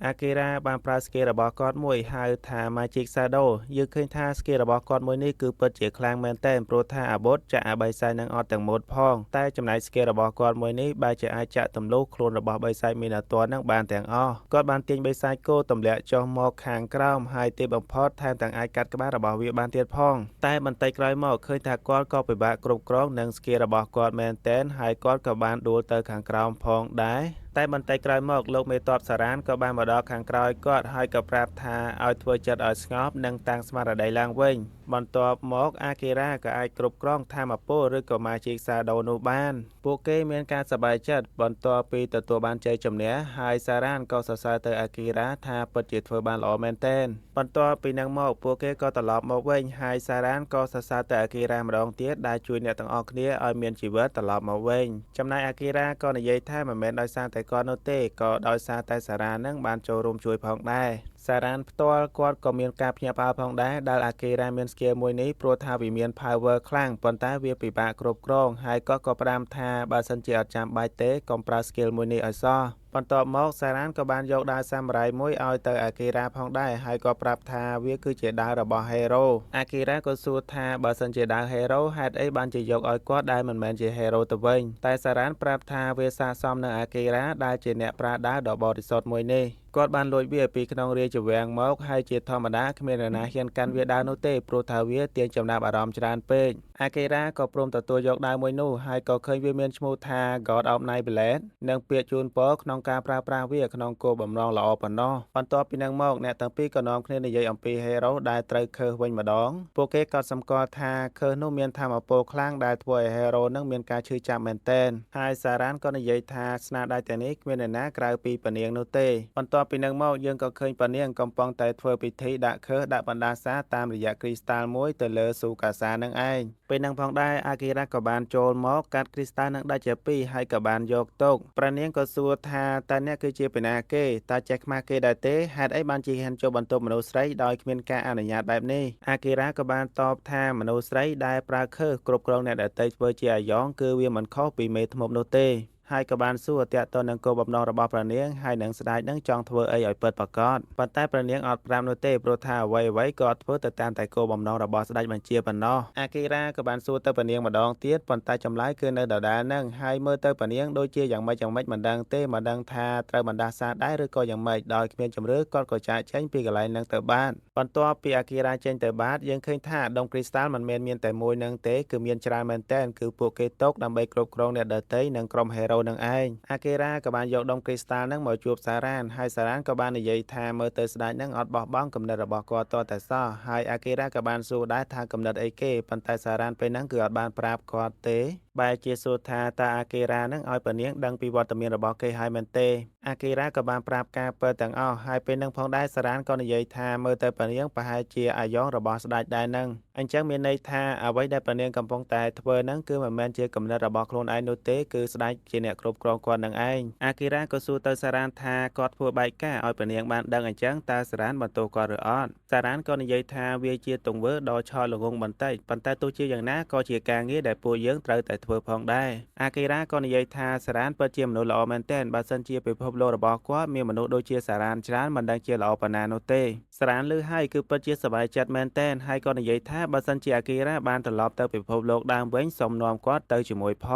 អាគីរ៉ាបានប្រើស្គីរបស់គាត់មួយហៅថា Magic Shadow យើងឃើញថាស្គីរបស់គាត់មួយនេះគឺពិតជាខ្លាំងមែនទែនព្រោះថាអាវុធចាក់អាបិសាចនឹងអត់ទាំងម៉ូតផងតែចំណែកស្គីរបស់គាត់មួយនេះបែរជាអាចចាក់ទម្លុះខ្លួនរបស់បិសាចមីណាទ័រនឹងបានទាំងអស់គាត់បានទាញបិសាចគោទម្លាក់ចុះមកខាងក្រោមហើយទីបំផុតថែមទាំងអាចកាត់ក្បាលរបស់វាបានទៀតផងតែបន្តិចក្រោយមកឃើញថាគាត់ក៏ពិបាកគ្រប់គ្រងនឹងស្គីរបស់គាត់មែនទែនហើយគាត់ក៏បានដួលទៅខាងក្រោមផងដែរតែបន្តិចក្រោយមកលោកមេតបសារ៉ានក៏បានមកដល់ខាងក្រោយគាត់ហើយក៏ប្រាប់ថាឲ្យធ្វើចិត្តឲ្យស្ងប់និងតាំងស្មារតីឡើងវិញបន្ទាប់មកអាគីរ៉ាក៏អាចគ្រប់គ្រងថាមពលឬក៏ម៉ាជីកសាដូនោះបានពួកគេមានការសប្បាយចិត្តបន្ទាប់ពីទទួលបានជ័យជំនះហើយសារ៉ានក៏សរសើរទៅអាគីរ៉ាថាពិតជាធ្វើបានល្អមែនទែនបន្ទាប់ពីនឹងមកពួកគេក៏ត្រឡប់មកវិញហើយសារ៉ានក៏សរសើរទៅអាគីរ៉ាម្ដងទៀតដែលជួយអ្នកទាំងអស់គ្នាឲ្យមានជីវិតត្រឡប់មកវិញចំណែកអាគីរ៉ាក៏និយាយថាមិនមែនដោយសារតែគាត់នោះទេក៏ដោយសារតែសារ៉ាននឹងបានចូលរួមជួយផងដែរសារ៉ានផ្ទាល់គាត់ក៏មានការភ្ញាក់ផ្អើលផងដែរដែលអាគីរ៉ាមានស្គីលមួយនេះព្រោះថាវាមាន power ខ្លាំងប៉ុន្តែវាពិបាកគ្រប់គ្រងហើយគាត់ក៏ផ្ដាំថាបើសិនជាអត់ចាំបាច់ទេកុំប្រើ skill មួយនេះឲ្យសោះបន្ទាប់មកសារ៉ានក៏បានយកដាវសាមរ៉ៃមួយឲ្យទៅអាគីរ៉ាផងដែរហើយក៏ប្រាប់ថាវាគឺជាដាវរបស់ Hero អាគីរ៉ាក៏សួរថាបើសិនជាដាវ Hero ហេតុអីបានជាយកឲ្យគាត់ដែលមិនមែនជា Hero ទៅវិញតែសារ៉ានប្រាប់ថាវាស័ក្តិសមនឹងអាគីរ៉ាដែលជាអ្នកប្រើដាវដ៏បរិសុទ្ធមួយនេះគាត់បានលួចវាពីក្នុងរាជវាំងមកហើយជាធម្មតាគ្មាននរណាហ៊ានកាន់វាដាវនោះទេព្រោះថាវាទាញចំណាប់អារម្មណ៍ច្រើនពេកអាគីរ៉ាក៏ព្រមទទួលយកដាវមួយនោះហើយក៏ឃើញវាមានឈ្មោះថា God of Night Blade និងពាក្យជូនពរក្នុងការប្រើប្រាស់វាក្នុងគោលបំណងល្អប៉ុណ្ណោះបន្ទាប់ពីនឹងមកអ្នកទាំងពីរក៏នាំគ្នានិយាយអំពី Hero ដែលត្រូវខើសវិញម្ដងពួកគេក៏សម្គាល់ថាខើសនោះមានថាមពលខ្លាំងដែលធ្វើឲ្យ Hero នឹងមានការឈឺចាប់មែនទែនហើយសារ៉ានក៏និយាយថាស្នាដៃទាំងនេះគ្មាននរណាក្រៅពីប៉នាងនោះទេបន្ទាប់ពីនឹងមកយើងក៏ឃើញប៉នាងកំពុងតែធ្វើពិធីដាក់ខើសដាក់បណ្ដាសាតាមរយៈគ្រីស្តាល់មួយទៅលើស៊ូកាសានឹងឯងពេលនឹងផងដែរអាគីរ៉ាក៏បានចូលមកកាត់គ្រីស្តាល់នឹងដាច់ជាពីរហើយក៏បានយកទុកព្រះនាងក៏សួរថាតើអ្នកគឺជាពីណាគេតើចេះខ្មាស់គេដែរទេហេតុអីបានជាហ៊ានចូលបន្ទប់មនុស្សស្រីដោយគ្មានការអនុញ្ញាតបែបនេះអាគីរ៉ាក៏បានតបថាមនុស្សស្រីដែលប្រើខើសគ្រប់គ្រងអ្នកដទៃធ្វើជាអាយ៉ងគឺវាមិនខុសពីមេធ្មប់នោះទេហើយក៏បានសួរតាក់ទងនឹងគោលបំណងរបស់ព្រះនាងហើយនឹងស្ដេចនឹងចង់ធ្វើអីឲ្យពិតប្រាកដប៉ុន្តែព្រះនាងអត់ប្រាប់នោះទេព្រោះថាអ្វីៗក៏អត់ធ្វើទៅតាមតែគោលបំណងរបស់ស្ដេចបញ្ជាប៉ុណ្ណោះអាគីរ៉ាក៏បានសួរទៅព្រះនាងម្ដងទៀតប៉ុន្តែចម្លើយគឺនៅដដែលនឹងហើយមើលទៅព្រះនាងដូចជាយ៉ាងម៉េចមិនដឹងទេមិនដឹងថាត្រូវបណ្ដាសាដែរឬក៏យ៉ាងម៉េចដោយគ្មានជំរឿគាត់ក៏ចាកចេញពីកន្លែងនឹងទៅបានបន្ទាប់ពីអាគីរ៉ាចេញទៅបាតយើងឃើញថាដុំគ្រីស្តាល់មិនមែនមានតែមួយនឹងទេគឺមានច្រើនមែនទែនគឺពួកគេຕົកដើម្បីគ្រប់គ្រងអ្នកដទៃនិងក្រុម Hero នឹងឯងអាគីរ៉ាក៏បានយកដុំគ្រីស្តាល់នឹងមកជួបសារ៉ានហើយសារ៉ានក៏បាននិយាយថាមើលទៅស្ដេចនឹងអត់បោះបង់គំនិតរបស់គាត់តតែសោះហើយអាគីរ៉ាក៏បានសួរដែរថាគំនិតអីគេប៉ុន្តែសារ៉ានពេលហ្នឹងគឺអត់បានប្រាប់គាត់ទេបែរជាសួរថាតើអាគីរ៉ានឹងឲ្យប៉នាងដឹងពីវត្តមានរបស់គេហើយមែនទេអាគីរ៉ាក៏បានប្រាប់ការពិតទាំងអស់ហើយពេលនឹងផងដែរសារ៉ានក៏និយាយថាមើលទៅប៉នាងប្រហែលជាអាយ៉ងរបស់ស្ដេចដែរនឹងអញ្ចឹងមានន័យថាអ្វីដែលប៉នាងកំពុងតែធ្វើនឹងគឺមិនមែនជាគំនិតរបស់ខ្លួនឯងនោះទេគឺស្ដេចជាអ្នកគ្រប់គ្រងគាត់នឹងឯងអាគីរ៉ាក៏សួរទៅសារ៉ានថាគាត់ធ្វើបែកការឲ្យប៉នាងបានដឹងអញ្ចឹងតើសារ៉ានបន្ទោសគាត់ឬអត់សារ៉ានក៏និយាយថាវាជាទង្វើដ៏ឆោតល្ងង់បន្តិចប៉ុន្តែទោះជាយ៉ាងណាក៏ជាការងារដែលពួកយើងត្រូវតែធ្វើផងដែរអាគីរ៉ាក៏និយាយថាសារ៉ានពិតជាមនុស្សល្អមែនទែនបើសិនជាពិភពលោករបស់គាត់មានមនុស្សដូចជាសារ៉ានច្រើនមិនដឹងជាល្អប៉ុណ្ណានោះទេសារ៉ានឮហើយគឺពិតជាសប្បាយចិត្តមែនទែនហើយក៏និយាយថាបើសិនជាអាគីរ៉ាបានត្រឡប់ទៅពិភពលោកដើមវិញសូមនាំគាត់ទៅជាមួយផ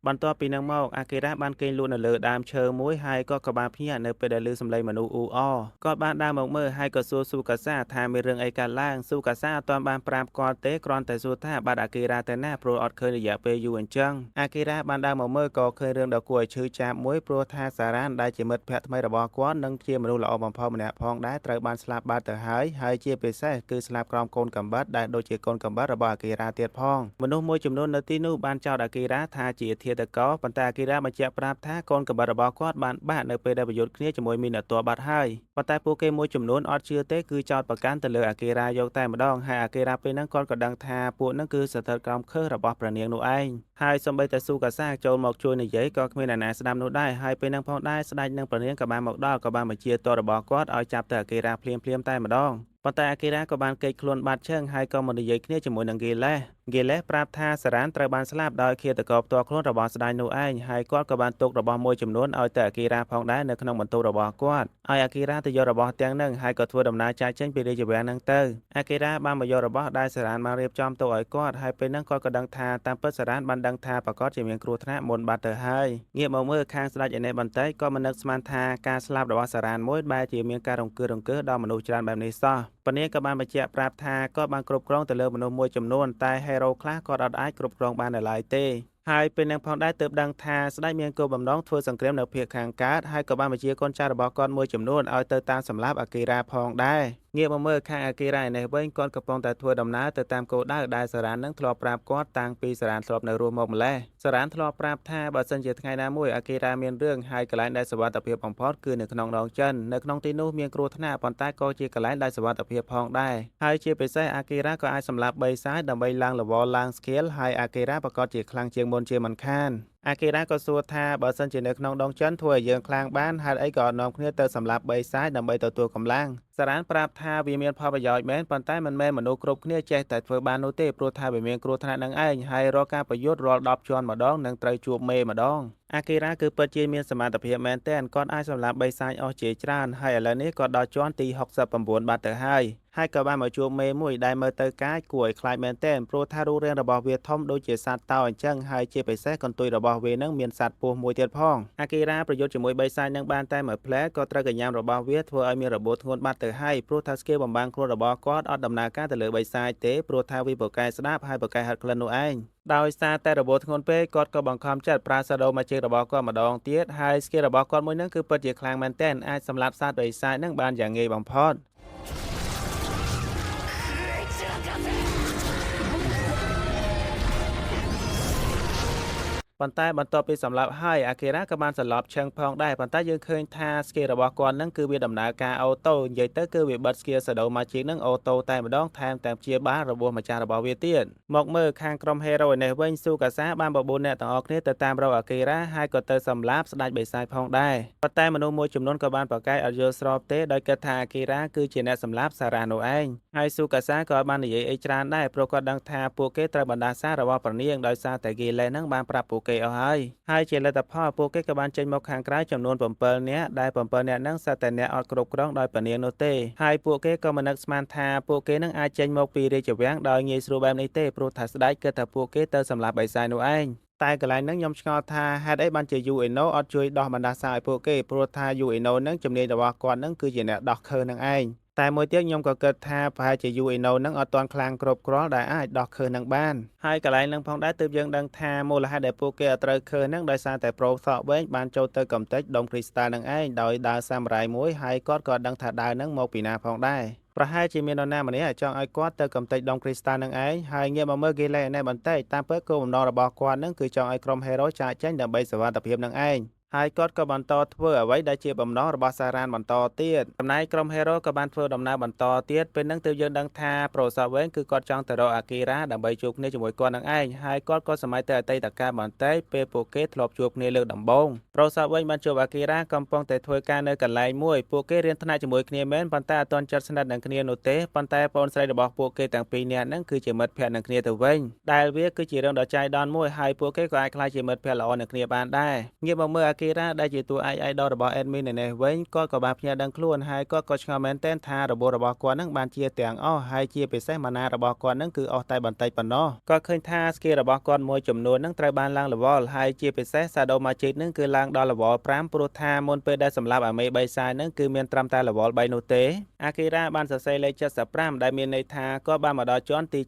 ងបន្ទាប់ពីនឹងមកអាគីរ៉ាបានគេងលក់នៅលើដើមឈើមួយហើយក៏បានភ្ញាក់នៅពេលដែលឮសំឡេងមនុស្សអ៊ូអរគាត់បានដើរមកមើលហើយក៏សួរស៊ូកាសាថាមានរឿងអីកើតឡើងស៊ូកាសាអត់ទាន់បានប្រាប់គាត់ទេគ្រាន់តែសួរថាបាត់អាគីរ៉ាទៅណាព្រោះអត់ឃើញរយៈពេលយូរអញ្ចឹងអាគីរ៉ាបានដើរមកមើលក៏ឃើញរឿងដ៏គួរឲ្យឈឺចាប់មួយព្រោះថាសារ៉ានដែលជាមិត្តភក្តិថ្មីរបស់គាត់និងជាមនុស្សល្អបំផុតម្នាក់ផងដែរត្រូវបានស្លាប់បាត់ទៅហើយជាពិសេសគឺស្លាប់ក្រោមកូនកំបិតដែលដូចជាកូនកំបិតរបស់អាគីរ៉ាទៀតផងមនុស្សមួយចំនួននៅទីនោះបានចោទអាគីរ៉ាថាជាឃាតករប៉ុន្តែអាគីរ៉ាបញ្ជាក់ប្រាប់ថាកូនកំបិតរបស់គាត់បានបាក់នៅពេលដែលប្រយុទ្ធគ្នាជាមួយមីណាទ័របាត់ហើយប៉ុន្តែពួកគេមួយចំនួនអត់ជឿទេគឺចោទប្រកាន់ទៅលើអាគីរ៉ាយកតែម្ដងហើយអាគីរ៉ាពេលហ្នឹងគាត់ក៏ដឹងថាពួកហ្នឹងគឺស្ថិតក្រោមខើសរបស់ព្រះនាងនោះឯងហើយសូម្បីតែស៊ូកាសាចូលមកជួយនិយាយក៏គ្មានអ្នកណាស្ដាប់នោះដែរហើយពេលហ្នឹងផងដែរស្ដេចនិងព្រះនាងក៏បានមកដល់ក៏បានបញ្ជាទ័ររបស់គាត់ឲ្យចាប់ទៅអាគីរ៉ាភ្លាមតែម្ដងប៉ុន្តែអាគីរ៉ាក៏បានគេចខ្លួនបាត់ឈឹងហើយក៏មកនិយាយគ្នាជាមួយនឹងហ្គីឡេស ហ្គេលេសប្រាប់ថាសារ៉ានត្រូវបានស្លាប់ដោយឃាតករផ្ទាល់ខ្លួនរបស់ស្ដេចនោះឯងហើយគាត់ក៏បានទុករបស់មួយចំនួនឲ្យទៅអាគីរ៉ាផងដែរនៅក្នុងបន្ទប់របស់គាត់ឲ្យអាគីរ៉ាទៅយករបស់ទាំងហ្នឹងហើយក៏ធ្វើដំណើរចាកចេញពីរាជវាំងហ្នឹងទៅអាគីរ៉ាបានមកយករបស់ដែលសារ៉ានបានរៀបចំទុកឲ្យគាត់ហើយពេលហ្នឹងគាត់ក៏ដឹងថាតាមពិតសារ៉ានបានដឹងថាប្រកាសជាមានគ្រោះថ្នាក់មុនបាត់ទៅហើយងាកមកមើលខាងស្ដេចឯនេះបន្តិចក៏មិននឹកស្មានថាការស្លាប់របស់សារ៉ានមួយបែរជាមានការរង្គើដល់មនុស្សច្រើនបែបនេះសោះពនាងក៏បានបញ្ជាក់ប្រាប់ថាគាត់បានគ្រប់គ្រងទៅលើមនុស្សមួយចំនួនតែហេរ៉ូខ្លះគាត់អត់អាចគ្រប់គ្រងបាននៅឡើយទេហើយពេលនឹងផងដែរទើបដឹងថាស្ដេចមានគោលបំណងធ្វើសង្គ្រាមនៅភាគខាងកើតហើយក៏បានបញ្ជាកូនចៅរបស់គាត់មួយចំនួនឲ្យទៅតាមសម្លាប់អាគីរ៉ាផងដែរងាកមកមើលខាងអាគីរ៉ាឯនេះវិញគាត់កំពុងតែធ្វើដំណើរទៅតាមគោលដៅដែលសារ៉ាននឹងធ្លាប់ប្រាប់គាត់តាំងពីសារ៉ានធ្លាប់នៅរស់មកម្លេះសារ៉ានធ្លាប់ប្រាប់ថាបើសិនជាថ្ងៃណាមួយអាគីរ៉ាមានរឿងហើយកន្លែងដែលសុវត្ថិភាពបំផុតគឺនៅក្នុងដងចិននៅក្នុងទីនោះមានគ្រោះថ្នាក់ប៉ុន្តែក៏ជាកន្លែងដែលសុវត្ថិភាពផងដែរហើយជាពិសេសអាគីរ៉ាក៏អាចសម្លាប់3សាយដើម្បីឡើងលវលឡើងស្គាលហើយអាគីរ៉ាប្រកាសជាខ្លាំងជាងមុនជាមិនខានអាគីរ៉ាក៏សួរថាបើសិនជានៅក្នុងដងចិនធ្វើឲ្យយើងខ្លាំងបានហេតុអីក៏នាំគ្នាទៅសម្លាប់3សាយដើម្បីទទួលកម្លាំងសារ៉ានប្រាប់ថាវាមានផលប្រយោជន៍មែនប៉ុន្តែមិនមែនមនុស្សគ្រប់គ្នាចេះតែធ្វើបាននោះទេព្រោះថាវាមានគ្រោះថ្នាក់នឹងឯងហើយរាល់ការប្រយុទ្ធរាល់10ជាន់ម្ដងនឹងត្រូវជួបមេម្ដងអាគីរ៉ាគឺពិតជាមានសមត្ថភាពមែនទែនគាត់អាចសម្លាប់3សាយអស់ជាច្រើនហើយឥឡូវនេះគាត់ដល់ជាន់ទី69បាត់ទៅហើយក៏បានមកជួបមេមួយដែលមើលទៅកាចគួរឲ្យខ្លាចមែនទែនព្រោះថារូបរាងរបស់វាធំដូចជាសត្វតោអញ្ចឹងហើយជាពិសេសកន្ទុយរបស់វានឹងមានសត្វពស់មួយទៀតផងអាគីរ៉ាប្រយុទ្ធជាមួយ3សាយនឹងបានតែមួយផ្លែក៏ត្រូវកញ្ញាំរបស់វាធ្វើឲ្យមានរបួសធ្ងន់បាត់ទៅហើយព្រោះថាស្គីបំបាំងខ្លួនរបស់គាត់អត់ដំណើរការទៅលើ3សាយទេព្រោះថាវាប្រកែស្ដាប់ហើយប្រកែហិតក្លិននោះឯងដោយសារតែរបួសធ្ងន់ពេកគាត់ក៏បង្ខំចិត្តប្រើសាដូម៉ាជីករបស់គាត់ម្ដងទៀតហើយស្គីរបស់គាត់មួយនឹងគឺពិតជាខ្លាំងមែនទែនអាចសម្លាប់សត្វ3សាយនឹងបានយ៉ាងងាយបំផុតប៉ុន្តែបន្ទាប់ពីសម្លាប់ហើយអាគីរ៉ាក៏បានសន្លប់ឈឹងផងដែរប៉ុន្តែយើងឃើញថាស្គីរបស់គាត់នឹងគឺវាដំណើរការអូតូនិយាយទៅគឺវាបិទស្គីសាដូម៉ាជីកនឹងអូតូតែម្ដងថែមទាំងព្យាបាលរបួសម្ចាស់របស់វាទៀតមកមើលខាងក្រុមហេរ៉ូនេះវិញស៊ូកាសាបានបបួលអ្នកទាំងអស់គ្នាទៅតាមរកអាគីរ៉ាហើយក៏ទៅសម្លាប់ស្ដេចបិសាចផងដែរប៉ុន្តែមនុស្សមួយចំនួនក៏បានប្រកែកអត់យល់ស្របទេដោយគិតថាអាគីរ៉ាគឺជាអ្នកសម្លាប់សារ៉ានោះឯងហើយស៊ូកាសាក៏បាននិយាយអីច្រើនដែរព្រោះគាត់ដឹងថាពួកគេត្រូវបណ្ដាសារបស់ប្រនាងដោយសារតែហ្គីលេសនឹងបានប្រាប់ពួកគេអស់ហើយជាលទ្ធផលពួកគេក៏បានចេញមកខាងក្រៅចំនួន7នាក់ដែល7នាក់ហ្នឹងសិតតែអ្នកអត់គ្រប់គ្រងដោយពនាងនោះទេហើយពួកគេក៏មិននឹកស្មានថាពួកគេនឹងអាចចេញមកពីរាជវាំងដោយងាយស្រួលបែបនេះទេព្រោះថាស្ដេចគិតថាពួកគេទៅសម្លាប់បិសាចនោះឯងតែកន្លែងហ្នឹងខ្ញុំឆ្ងល់ថាហេតុអីបានជាយូអេណូអត់ជួយដោះបណ្ដាសាឲ្យពួកគេព្រោះថាយូអេណូហ្នឹងជំនាញរបស់គាត់ហ្នឹងគឺជាអ្នកដោះខើនឹងឯងតែមួយទៀតខ្ញុំក៏គិតថាប្រហែលជាយូអេណូនឹងអត់ទាន់ខ្លាំងគ្រប់គ្រាន់ដែលអាចដោះខើនឹងបានហើយកន្លែងនឹងផងដែរទើបយើងដឹងថាមូលហេតុដែលពួកគេអត់ត្រូវខើនឹងដោយសារតែប្រូសក់វិញបានចូលទៅកំទេចដុំគ្រីស្តាល់នឹងឯងដោយដើរសាមរ៉ាយមួយហើយគាត់ក៏ដឹងថាដើរនឹងមកពីណាផងដែរប្រហែលជាមាននរណាម្នាក់ចង់ឲ្យគាត់ទៅកំទេចដុំគ្រីស្តាល់នឹងឯងហើយងាកមកមើលហ្គីលេនេះបន្តិចតាមពិតគោលបំណងរបស់គាត់នឹងគឺចង់ឲ្យក្រុមហេរ៉ូចាកចេញដើម្បីសុវត្ថិភាពនឹងឯងហើយគាត់ក៏បន្តធ្វើអ្វីដែលជាបំណងរបស់សារ៉ានបន្តទៀតចំណែកក្រុមហេរ៉ូក៏បានធ្វើដំណើរបន្តទៀតពេលហ្នឹងទើបយើងដឹងថាប្រូសវែងគឺគាត់ចង់ទៅរកអាគីរ៉ាដើម្បីជួបគ្នាជាមួយគាត់នឹងឯងហើយគាត់ក៏សម័យទៅអតីតកាលបន្តិចពេលពួកគេធ្លាប់ជួបគ្នាលើកដំបូងប្រូសវែងបានជួបអាគីរ៉ាកំពុងតែធ្វើការនៅកន្លែងមួយពួកគេរៀនថ្នាក់ជាមួយគ្នាមែនប៉ុន្តែអត់ទាន់ជិតស្និទ្ធនឹងគ្នានោះទេប៉ុន្តែប្អូនស្រីរបស់ពួកគេទាំងពីរនាក់ហ្នឹងគឺជាមិត្តភក្តិនឹងគ្នាទៅវិញដែលវាគឺជារឿងដ៏ចៃដន្យមួយហើយពួកគេក៏អាចក្លាយជាមិត្តភក្តិល្អនឹងគ្នាបានដែរងាកមកមើលអាគីរ៉ាដែលជាតួidol របស់ admin នេះវិញគាត់ក៏បានភ្ញាក់ដឹងខ្លួនហើយគាត់ក៏ឆ្ងល់មែនទែនថារបួសរបស់គាត់នឹងបានជាទាំងអស់ហើយជាពិសេសម៉ាណារបស់គាត់នឹងគឺអស់តែបន្តិចប៉ុណ្ណោះគាត់ឃើញថា skill របស់គាត់មួយចំនួននឹងត្រូវបានឡើង level ហើយជាពិសេស Shadow Magic នឹងគឺឡើងដល់ level 5ព្រោះថាមុនពេលដែលសម្លាប់អាមេ3សាយនឹងគឺមានត្រឹមតែ level 3នោះទេអាគីរ៉ាបានសរសេរលេខ75ដែលមានន័យថាគាត់បានមកដល់ជាន់ទី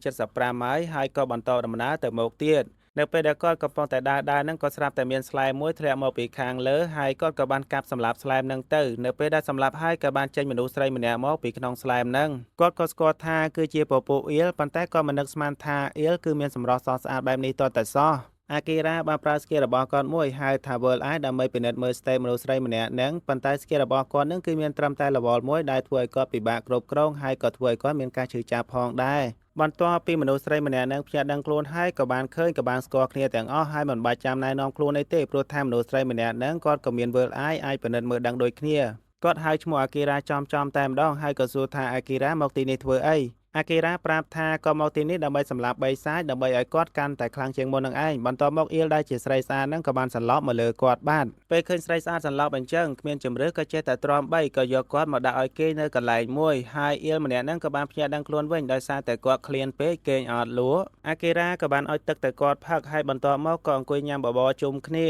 75ហើយក៏បន្តដំណើរទៅមុខទៀតនៅពេលដែលគាត់កំពុងតែដើរនឹងក៏ស្រាប់តែមានស្លែមមួយធ្លាក់មកពីខាងលើហើយគាត់ក៏បានកាប់សម្លាប់ស្លែមនឹងទៅនៅពេលដែលសម្លាប់ហើយក៏បានចេញមនុស្សស្រីម្នាក់មកពីក្នុងស្លែមនឹងគាត់ក៏ស្គាល់ថាគឺជាពពួកអៀលប៉ុន្តែក៏មិននឹកស្មានថាអៀលគឺមានសម្រស់ស្រស់ស្អាតបែបនេះទាល់តែសោះអាគីរ៉ាបានប្រើស្គីរបស់គាត់មួយហៅថា World Eye ដើម្បីពិនិត្យមើល state មនុស្សស្រីម្នាក់នឹងប៉ុន្តែស្គីរបស់គាត់នឹងគឺមានត្រឹមតែ level 1ដែលធ្វើឲ្យគាត់ពិបាកគ្រប់គ្រងហើយក៏ធ្វើឲ្យគាត់មានការឈឺចាប់ផងដែរបន្ទាប់ពីមនុស្សស្រីម្នាក់នឹងភ្ញាក់ដឹងខ្លួនហើយក៏បានឃើញក៏បានស្គាល់គ្នាទាំងអស់ហើយមិនបាច់ចាំណែនាំខ្លួនអីទេព្រោះថាមនុស្សស្រីម្នាក់នឹងគាត់ក៏មាន World Eye អាចពិនិត្យមើលដឹងដូចគ្នាគាត់ហៅឈ្មោះអាគីរ៉ាចំតែម្ដងហើយក៏សួរថាអាគីរ៉ាមកទីនេះធ្វើអី អាគីរ៉ាប្រាប់ថាក៏មកទីនេះដើម្បីសម្លាប់បីសាយដើម្បីឲ្យគាត់កាន់តែខ្លាំងជាងមុននឹងឯងបន្ទាប់មកអ៊ីលដែលជាស្រីស្អាតហ្នឹងក៏បានសន្លប់មកលើគាត់បានពេលឃើញស្រីស្អាតសន្លប់អញ្ចឹងគ្មានជំរឿក៏ចេះតែទ្រាំបីក៏យកគាត់មកដាក់ឲ្យគេនៅកន្លែងមួយហើយអ៊ីលម្នាក់ហ្នឹងក៏បានភ្ញាក់ដឹងខ្លួនវិញដោយសារតែគាត់ឃ្លានពេកគេងអត់លួអាគីរ៉ាក៏បានឲ្យទឹកទៅគាត់ផឹកហើយបន្ទាប់មកក៏អង្គុយញ៉ាំបបរជុំគ្នា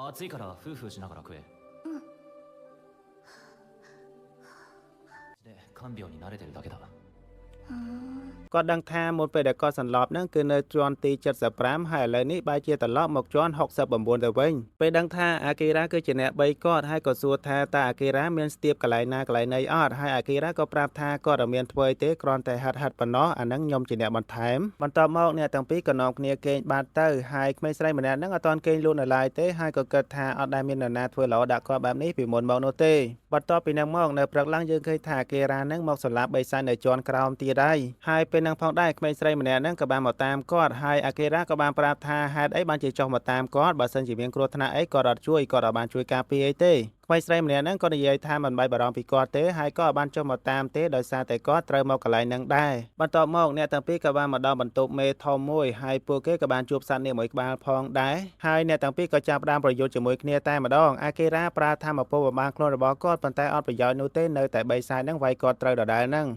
暑いからフーフーしながら食えで看病に慣れてるだけだគាត់ដឹងថាមុនពេលដែលគាត់សន្លប់ហ្នឹងគឺនៅជាន់ទី75ហើយឥឡូវនេះបែរជាត្រឡប់មកជាន់69ទៅវិញពេលដឹងថាអាគីរ៉ាគឺជាអ្នកបីគាត់ហើយក៏សួរថាតើអាគីរ៉ាមានស្ទាបកន្លែងណាកន្លែងណីអត់ហើយអាគីរ៉ាក៏ប្រាប់ថាគាត់អត់មានធ្វើទេគ្រាន់តែហាត់ប៉ុណ្ណោះអាហ្នឹងខ្ញុំជាអ្នកបន្ថែមបន្ទាប់មកអ្នកទាំងពីរក៏នាំគ្នាគេងបាត់ទៅហើយក្មេងស្រីម្នាក់ហ្នឹងអត់ទាន់គេងលក់នៅឡើយទេហើយក៏គិតថាអត់ដែលមាននរណាធ្វើល្អដាក់គាត់បែបនេះពីមុនមកនោះទេបន្ទាប់ពីហ្នឹងមកនៅព្រឹកឡើងយើងឃើញថាអាគីរ៉ាហ្នឹងមកសម្លាប់បីសាយនៅជាន់ក្រោមទៀតហើយពេលហ្នឹងផងដែរក្មេងស្រីម្នាក់ហ្នឹងក៏បានមកតាមគាត់ហើយអាគីរ៉ាក៏បានប្រាប់ថាហេតុអីបានជាចុះមកតាមគាត់បើសិនជាមានគ្រោះថ្នាក់អីគាត់អត់ជួយគាត់អត់បានជួយការពារអីទេក្មេងស្រីម្នាក់ហ្នឹងក៏និយាយថាមិនបាច់បារម្ភពីគាត់ទេហើយក៏អត់បានចុះមកតាមទេដោយសារតែគាត់ត្រូវមកកន្លែងហ្នឹងដែរបន្ទាប់មកអ្នកទាំងពីរក៏បានមកដល់បន្ទប់មេធំមួយហើយពួកគេក៏បានជួបសត្វនាគមួយក្បាលផងដែរហើយអ្នកទាំងពីរក៏ចាប់ផ្ដើមប្រយុទ្ធជាមួយគ្នាតែម្ដងអាគីរ៉ាប្រើថាមពលបំបានខ្លួនរបស់គាត់ប៉ុន្តែអត់ប្រយោជន៍នោះទេនៅតែបីសាយហ្នឹងវាយគាត់ត្រូវដដែលហ្នឹង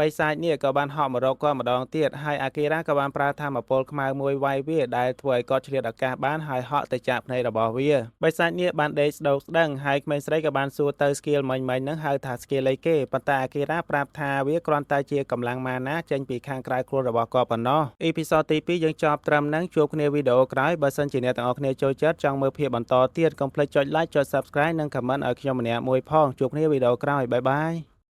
បីសាយនេះក៏បានហក់មករកគាត់ម្ដងទៀតហើយអាគីរ៉ាក៏បានប្រើថាមពលខ្មៅមួយវាយវាដែលធ្វើឲ្យគាត់ឆ្លៀតឱកាសបានហើយហក់ទៅចាក់ភ្នែករបស់វាបីសាយនេះបានដេកស្ដោកស្ដឹងហើយក្មេងស្រីក៏បានសួរទៅស្គីលមិញហ្នឹងហៅថាស្គីលអីគេប៉ុន្តែអាគីរ៉ាប្រាប់ថាវាគ្រាន់តែជាកម្លាំងម៉ាណាចេញពីខាងក្រៅខ្លួនរបស់គាត់ប៉ុណ្ណោះអ៊ីពីសូតទី2យើងចប់ត្រឹមហ្នឹងជួបគ្នាវីដេអូក្រោយបើសិនជាអ្នកទាំងអស់គ្នាចូលចិត្តចង់មើលភាពបន្តទៀតកុំភ្លេចចុច like ចុច Subscribe និង comment ឲ្យខ្ញុំម្នាក់មួយផងជួបគ្នាវីដេអូក្រោយបាយបាយ